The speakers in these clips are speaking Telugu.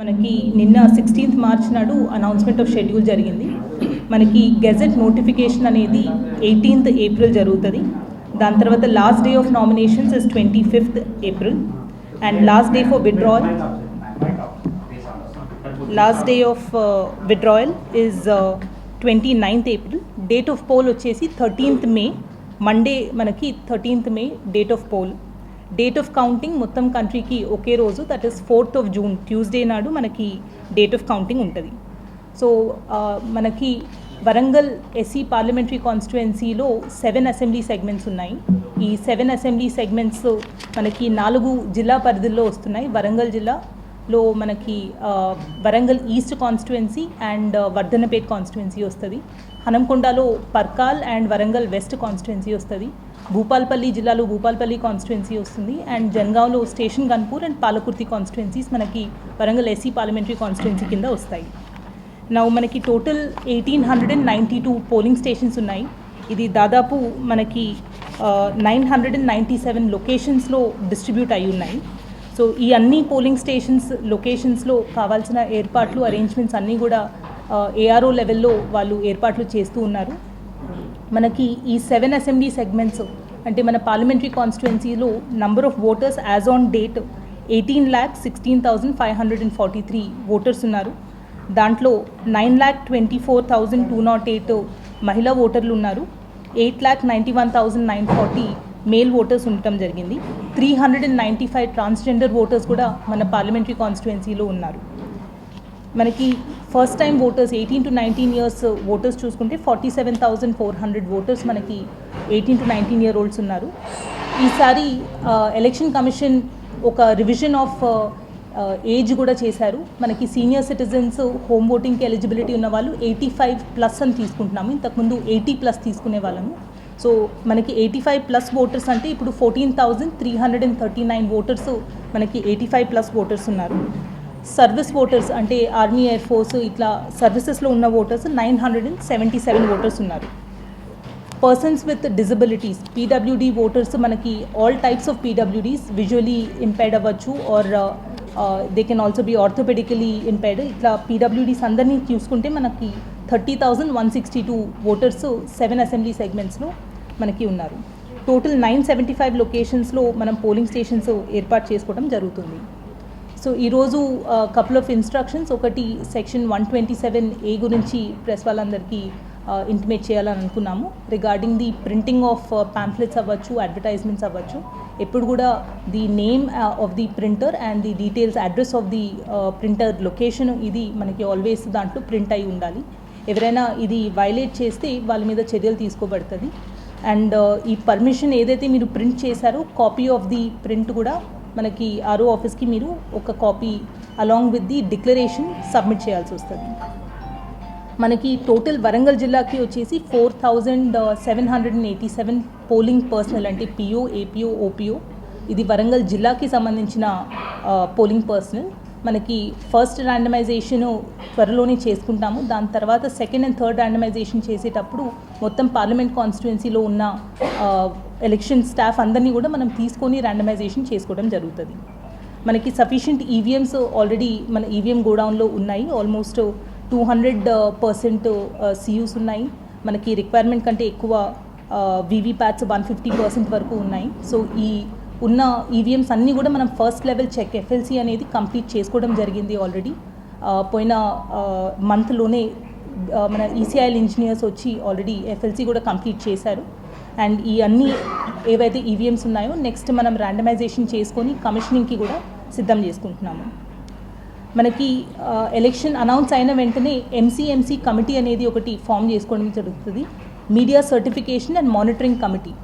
మనకి నిన్న 16th మార్చ్ నాడు అనౌన్స్మెంట్ ఆఫ్ షెడ్యూల్ జరిగింది. మనకి గెజెట్ నోటిఫికేషన్ అనేది 18th ఏప్రిల్ జరుగుతుంది. దాని తర్వాత last day of nominations is 25th April and last day for withdrawal is 29th April. Date of poll వచ్చేసి 13th మే, మండే మనకి 13th May date of poll. Date of counting మొత్తం కంట్రీకి ఒకే రోజు, that is 4th of June Tuesday నాడు మనకి డేట్ ఆఫ్ కౌంటింగ్ ఉంటుంది. సో మనకి వరంగల్ ఎస్సీ పార్లమెంటరీ కాన్స్టిట్యుయెన్సీలో 7 అసెంబ్లీ సెగ్మెంట్స్ ఉన్నాయి. ఈ 7 అసెంబ్లీ సెగ్మెంట్స్ మనకి 4 జిల్లా పరిధుల్లో వస్తున్నాయి. వరంగల్ జిల్లాలో మనకి Warangal east constituency and Wardhannapet constituency వస్తుంది. హనంకొండలో Parkal and Warangal west constituency వస్తుంది. భూపాల్పల్లి జిల్లాలో భూపాల్పల్లి కాన్స్టిట్యుయెన్సీ వస్తుంది అండ్ జన్గావ్లో station Ghanpur and Palakurthi constituencies మనకి వరంగల్ ఎస్సీ పార్లమెంటరీ కాన్స్టిట్యుయెన్సీ కింద వస్తాయి. మనకి టోటల్ 1892 పోలింగ్ స్టేషన్స్ ఉన్నాయి. ఇది దాదాపు మనకి 997 లొకేషన్స్లో డిస్ట్రిబ్యూట్ అయి ఉన్నాయి. సో ఈ అన్ని పోలింగ్ స్టేషన్స్ లొకేషన్స్లో కావాల్సిన ఏర్పాట్లు అరేంజ్మెంట్స్ అన్నీ కూడా ఏఆర్ఓ లెవెల్లో వాళ్ళు ఏర్పాట్లు చేస్తూ ఉన్నారు. మనకి ఈ 7 అసెంబ్లీ సెగ్మెంట్స్ అంటే మన పార్లమెంటరీ కాన్స్టిట్యుయెన్సీలో number of voters as on date 18,16,543 voters ఉన్నారు. దాంట్లో 9,24,208 మహిళా ఓటర్లు ఉన్నారు. 8,91,940 మేల్ ఓటర్స్ ఉండటం జరిగింది. 395 ట్రాన్స్జెండర్ ఓటర్స్ కూడా మన పార్లమెంటరీ కాన్స్టిట్యుయెన్సీలో ఉన్నారు. మనకి first time voters 18 to 19 years voters చూసుకుంటే 47,400 ఓటర్స్ మనకి 18 to 19 year olds ఉన్నారు. ఈసారి ఎలక్షన్ కమిషన్ ఒక రివిజన్ ఆఫ్ ఏజ్ కూడా చేశారు. మనకి సీనియర్ సిటిజన్స్ హోమ్ ఓటింగ్కి ఎలిజిబిలిటీ ఉన్న వాళ్ళు 85+ అని తీసుకుంటున్నాము. ఇంతకుముందు 80+ తీసుకునే వాళ్ళము. సో మనకి 85+ ఓటర్స్ అంటే ఇప్పుడు 14,339 ఓటర్స్ మనకి 85+ ఓటర్స్ ఉన్నారు. సర్వీస్ ఓటర్స్ అంటే ఆర్మీ, ఎయిర్ ఫోర్స్ ఇట్లా సర్వీసెస్లో ఉన్న ఓటర్స్ 977 ఓటర్స్ ఉన్నారు. Persons with disabilities PWD voters మనకి all types of PWDs, visually impaired అవ్వచ్చు or they can also be orthopedically impaired. ఇట్లా పీడబ్ల్యూడీస్ అందరినీ చూసుకుంటే మనకి 30,162 ఓటర్స్ 7 అసెంబ్లీ సెగ్మెంట్స్లో మనకి ఉన్నారు. టోటల్ 975 లొకేషన్స్లో మనం పోలింగ్ స్టేషన్స్ ఏర్పాటు చేసుకోవడం జరుగుతుంది. సో ఈరోజు కపుల్ ఆఫ్ ఇన్స్ట్రక్షన్స్, ఒకటి సెక్షన్ 127A గురించి ప్రెస్ వాళ్ళందరికీ ఇంటిమేట్ చేయాలని అనుకున్నాము. Regarding the printing of pamphlets అవ్వచ్చు, అడ్వర్టైజ్మెంట్స్ అవ్వచ్చు, ఎప్పుడు కూడా the name of the printer and the details, address of the printer location ఇది మనకి ఆల్వేస్ దాంట్లో ప్రింట్ అయి ఉండాలి. ఎవరైనా ఇది వైలేట్ చేస్తే వాళ్ళ మీద చర్యలు తీసుకోబడుతుంది. అండ్ ఈ పర్మిషన్ ఏదైతే మీరు ప్రింట్ చేశారో కాపీ ఆఫ్ ది ప్రింట్ కూడా మనకి ఆర్ఓ ఆఫీస్కి మీరు ఒక copy along with the declaration submit చేయాల్సి వస్తుంది. మనకి టోటల్ వరంగల్ జిల్లాకి వచ్చేసి 4,787 పోలింగ్ పర్సనల్ అంటే పిఓ, ఏపీఓ, ఓపీఓ ఇది వరంగల్ జిల్లాకి సంబంధించిన పోలింగ్ పర్సనల్. మనకి ఫస్ట్ ర్యాండమైజేషన్ త్వరలోనే చేసుకుంటాము. దాని తర్వాత సెకండ్ అండ్ థర్డ్ ర్యాండమైజేషన్ చేసేటప్పుడు మొత్తం పార్లమెంట్ కాన్స్టిట్యుయెన్సీలో ఉన్న ఎలక్షన్ స్టాఫ్ అందరినీ కూడా మనం తీసుకొని ర్యాండమైజేషన్ చేసుకోవడం జరుగుతుంది. మనకి సఫిషియంట్ ఈవీఎంస్ ఆల్రెడీ మన ఈవీఎం గోడౌన్లో ఉన్నాయి. ఆల్మోస్ట్ 200% సియూస్ ఉన్నాయి. మనకి రిక్వైర్మెంట్ కంటే ఎక్కువ వీవీప్యాట్స్ 150% వరకు ఉన్నాయి. సో ఈ ఉన్న ఈవీఎంస్ అన్నీ కూడా మనం ఫస్ట్ లెవెల్ చెక్ ఎఫ్ఎల్సీ అనేది కంప్లీట్ చేసుకోవడం జరిగింది ఆల్రెడీ. పోయిన మంత్లోనే మన ఈసీఐఎల్ ఇంజనీర్స్ వచ్చి ఆల్రెడీ ఎఫ్ఎల్సీ కూడా కంప్లీట్ చేశారు. అండ్ ఈ అన్ని ఏవైతే ఈవీఎంస్ ఉన్నాయో నెక్స్ట్ మనం ర్యాండమైజేషన్ చేసుకొని కమిషనింగ్కి కూడా సిద్ధం చేసుకుంటున్నాము. మనకి ఎలక్షన్ అనౌన్స్ అయిన వెంటనే ఎంసీఎంసీ కమిటీ అనేది ఒకటి ఫామ్ చేసుకోవడం జరుగుతుంది, media certification and monitoring committee.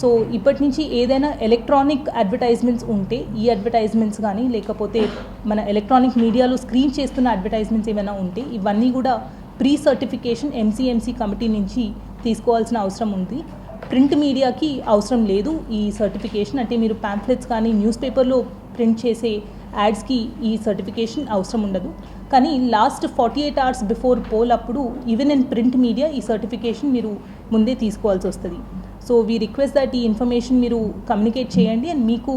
So ఇప్పటి నుంచి ఏదైనా ఎలక్ట్రానిక్ అడ్వర్టైజ్మెంట్స్ ఉంటే, ఈ అడ్వర్టైజ్మెంట్స్ కానీ లేకపోతే మన ఎలక్ట్రానిక్ మీడియాలో స్క్రీన్ చేస్తున్న అడ్వర్టైజ్మెంట్స్ ఏమైనా ఉంటే ఇవన్నీ కూడా ప్రీ సర్టిఫికేషన్ ఎంసీఎంసీ కమిటీ నుంచి తీసుకోవాల్సిన అవసరం ఉంది. ప్రింట్ మీడియాకి అవసరం లేదు ఈ సర్టిఫికేషన్. అంటే మీరు పాంప్లెట్స్ కానీ న్యూస్ పేపర్లో ప్రింట్ చేసే యాడ్స్కి ఈ సర్టిఫికేషన్ అవసరం ఉండదు. కానీ లాస్ట్ 48 hours బిఫోర్ పోల్ అప్పుడు ఈవెన్ ఇన్ ప్రింట్ మీడియా ఈ సర్టిఫికేషన్ మీరు ముందే తీసుకోవాల్సి వస్తుంది. సో వీ రిక్వెస్ట్ దట్ ఈ ఇన్ఫర్మేషన్ మీరు కమ్యూనికేట్ చేయండి. అండ్ మీకు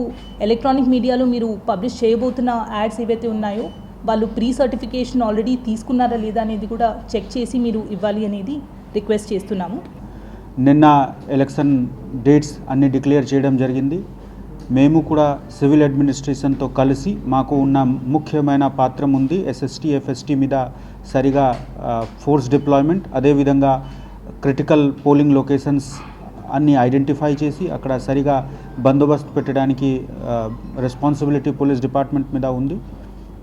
ఎలక్ట్రానిక్ మీడియాలో మీరు పబ్లిష్ చేయబోతున్న యాడ్స్ ఏవైతే ఉన్నాయో వాళ్ళు ప్రీ సర్టిఫికేషన్ ఆల్రెడీ తీసుకున్నారా లేదా అనేది కూడా చెక్ చేసి మీరు ఇవ్వాలి అనేది రిక్వెస్ట్ చేస్తున్నాము. నిన్న ఎలక్షన్ డేట్స్ అన్ని డిక్లేర్ చేయడం జరిగింది. మేము కూడా సివిల్ అడ్మినిస్ట్రేషన్తో కలిసి మాకు ఉన్న ముఖ్యమైన పాత్ర ఉంది. ఎస్ఎస్టీ ఎఫ్ఎస్టీ మీద సరిగా ఫోర్స్ డిప్లాయ్మెంట్, అదేవిధంగా క్రిటికల్ పోలింగ్ లొకేషన్స్ అన్నీ ఐడెంటిఫై చేసి అక్కడ సరిగా బందోబస్తు పెట్టడానికి రెస్పాన్సిబిలిటీ పోలీస్ డిపార్ట్మెంట్ మీద ఉంది.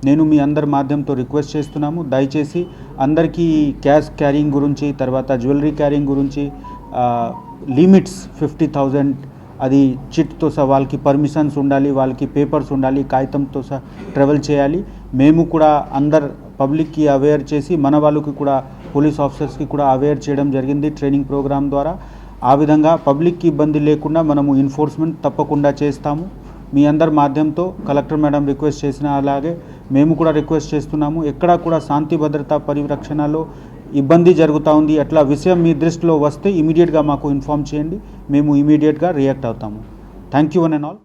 నేను మీ అందరి మాధ్యమంతో రిక్వెస్ట్ చేస్తున్నాము, దయచేసి అందరికీ క్యాష్ క్యారింగ్ గురించి, తర్వాత జ్యువెలరీ క్యారింగ్ గురించి లిమిట్స్ 50,000 అది చిట్తో సహా వాళ్ళకి పర్మిషన్స్ ఉండాలి, వాళ్ళకి పేపర్స్ ఉండాలి, కాగితంతో సహా ట్రావెల్ చేయాలి. మేము కూడా అందరు పబ్లిక్కి అవేర్ చేసి మన వాళ్ళకి కూడా పోలీస్ ఆఫీసర్స్కి కూడా అవేర్ చేయడం జరిగింది ట్రైనింగ్ ప్రోగ్రామ్ ద్వారా. ఆ విధంగా పబ్లిక్కి ఇబ్బంది లేకుండా మనము ఎన్ఫోర్స్మెంట్ తప్పకుండా చేస్తాము. మీ అందరి మాధ్యమంతో కలెక్టర్ మేడం రిక్వెస్ట్ చేసిన అలాగే మేము కూడా రిక్వెస్ట్ చేస్తున్నాము. ఎక్కడా కూడా శాంతి భద్రతా పరిరక్షణలో ఇబ్బంది జరుగుతూ ఉంది, అట్లా విషయం మీ దృష్టిలో వస్తే ఇమీడియట్గా మాకు ఇన్ఫామ్ చేయండి, మేము ఇమీడియట్గా రియాక్ట్ అవుతాము. Thank you one and all.